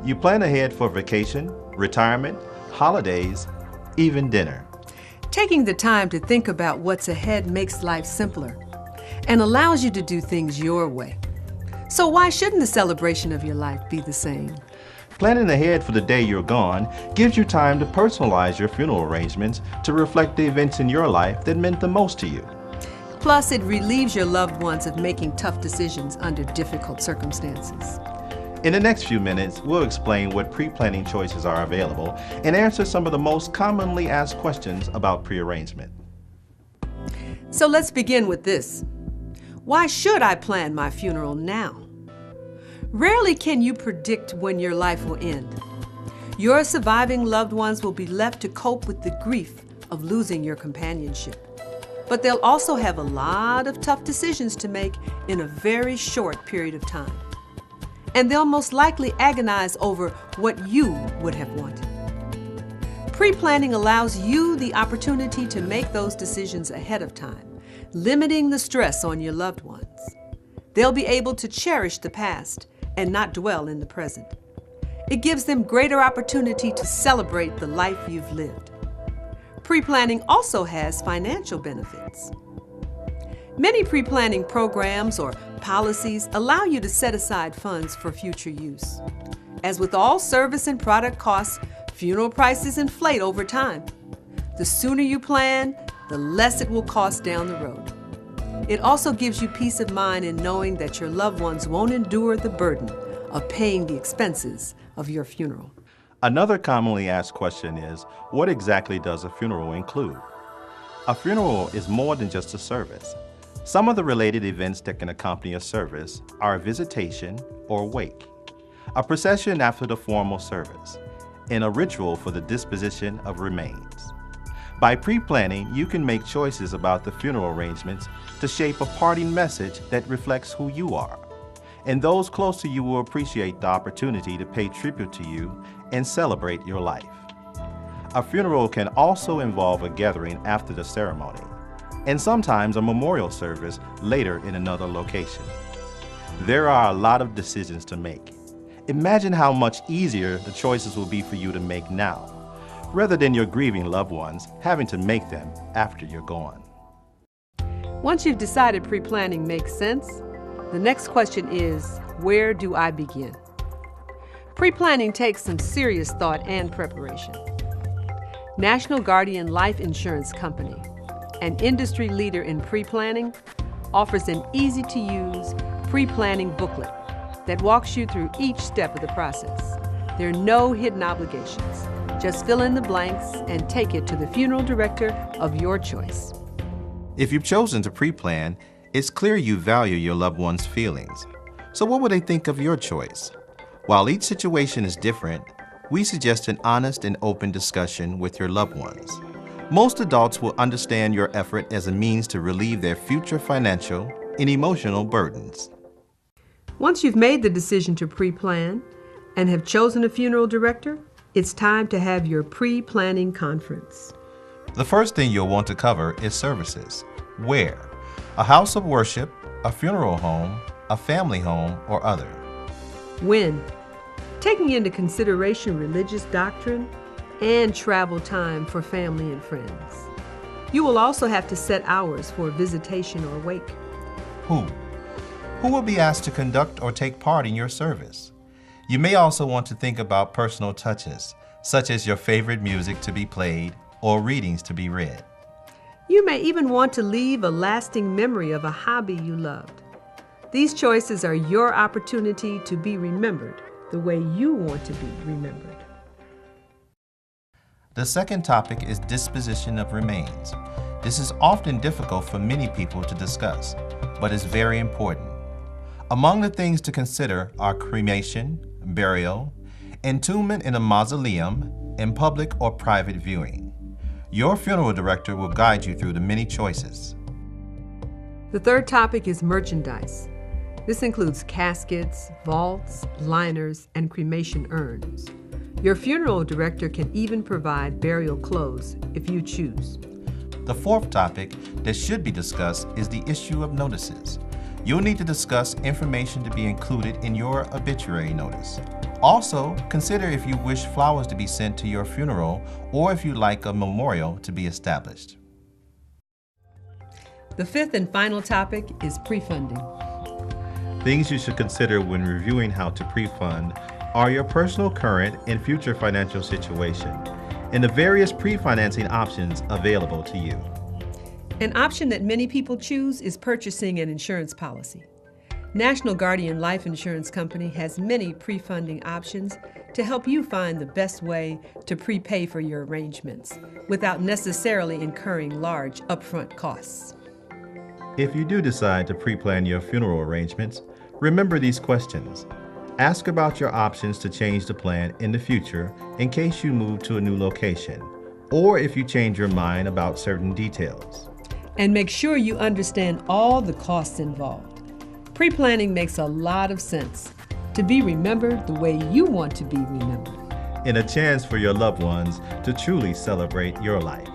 You plan ahead for vacation, retirement, holidays, even dinner. Taking the time to think about what's ahead makes life simpler and allows you to do things your way. So why shouldn't the celebration of your life be the same? Planning ahead for the day you're gone gives you time to personalize your funeral arrangements to reflect the events in your life that meant the most to you. Plus, it relieves your loved ones of making tough decisions under difficult circumstances. In the next few minutes, we'll explain what pre-planning choices are available and answer some of the most commonly asked questions about pre-arrangement. So let's begin with this. Why should I plan my funeral now? Rarely can you predict when your life will end. Your surviving loved ones will be left to cope with the grief of losing your companionship. But they'll also have a lot of tough decisions to make in a very short period of time. And they'll most likely agonize over what you would have wanted. Pre-planning allows you the opportunity to make those decisions ahead of time, limiting the stress on your loved ones. They'll be able to cherish the past and not dwell in the present. It gives them greater opportunity to celebrate the life you've lived. Pre-planning also has financial benefits. Many pre-planning programs or policies allow you to set aside funds for future use. As with all service and product costs, funeral prices inflate over time. The sooner you plan, the less it will cost down the road. It also gives you peace of mind in knowing that your loved ones won't endure the burden of paying the expenses of your funeral. Another commonly asked question is, what exactly does a funeral include? A funeral is more than just a service. Some of the related events that can accompany a service are a visitation or wake, a procession after the formal service, and a ritual for the disposition of remains. By pre-planning, you can make choices about the funeral arrangements to shape a parting message that reflects who you are. And those close to you will appreciate the opportunity to pay tribute to you and celebrate your life. A funeral can also involve a gathering after the ceremony, and sometimes a memorial service later in another location. There are a lot of decisions to make. Imagine how much easier the choices will be for you to make now, rather than your grieving loved ones having to make them after you're gone. Once you've decided pre-planning makes sense, the next question is, where do I begin? Pre-planning takes some serious thought and preparation. National Guardian Life Insurance Company, an industry leader in pre-planning, offers an easy-to-use pre-planning booklet that walks you through each step of the process. There are no hidden obligations. Just fill in the blanks and take it to the funeral director of your choice. If you've chosen to pre-plan, it's clear you value your loved one's feelings. So what would they think of your choice? While each situation is different, we suggest an honest and open discussion with your loved ones. Most adults will understand your effort as a means to relieve their future financial and emotional burdens. Once you've made the decision to pre-plan and have chosen a funeral director, it's time to have your pre-planning conference. The first thing you'll want to cover is services. Where? A house of worship, a funeral home, a family home, or other. When? Taking into consideration religious doctrine and travel time for family and friends. You will also have to set hours for visitation or wake. Who? Who will be asked to conduct or take part in your service? You may also want to think about personal touches, such as your favorite music to be played or readings to be read. You may even want to leave a lasting memory of a hobby you loved. These choices are your opportunity to be remembered the way you want to be remembered. The second topic is disposition of remains. This is often difficult for many people to discuss, but is very important. Among the things to consider are cremation, burial, entombment in a mausoleum, and public or private viewing. Your funeral director will guide you through the many choices. The third topic is merchandise. This includes caskets, vaults, liners, and cremation urns. Your funeral director can even provide burial clothes if you choose. The fourth topic that should be discussed is the issue of notices. You'll need to discuss information to be included in your obituary notice. Also, consider if you wish flowers to be sent to your funeral or if you'd like a memorial to be established. The fifth and final topic is pre-funding. Things you should consider when reviewing how to pre-fund are your personal current and future financial situation and the various pre-financing options available to you. An option that many people choose is purchasing an insurance policy. National Guardian Life Insurance Company has many pre-funding options to help you find the best way to prepay for your arrangements without necessarily incurring large upfront costs. If you do decide to pre-plan your funeral arrangements, remember these questions. Ask about your options to change the plan in the future in case you move to a new location, or if you change your mind about certain details. And make sure you understand all the costs involved. Pre-planning makes a lot of sense to be remembered the way you want to be remembered. And a chance for your loved ones to truly celebrate your life.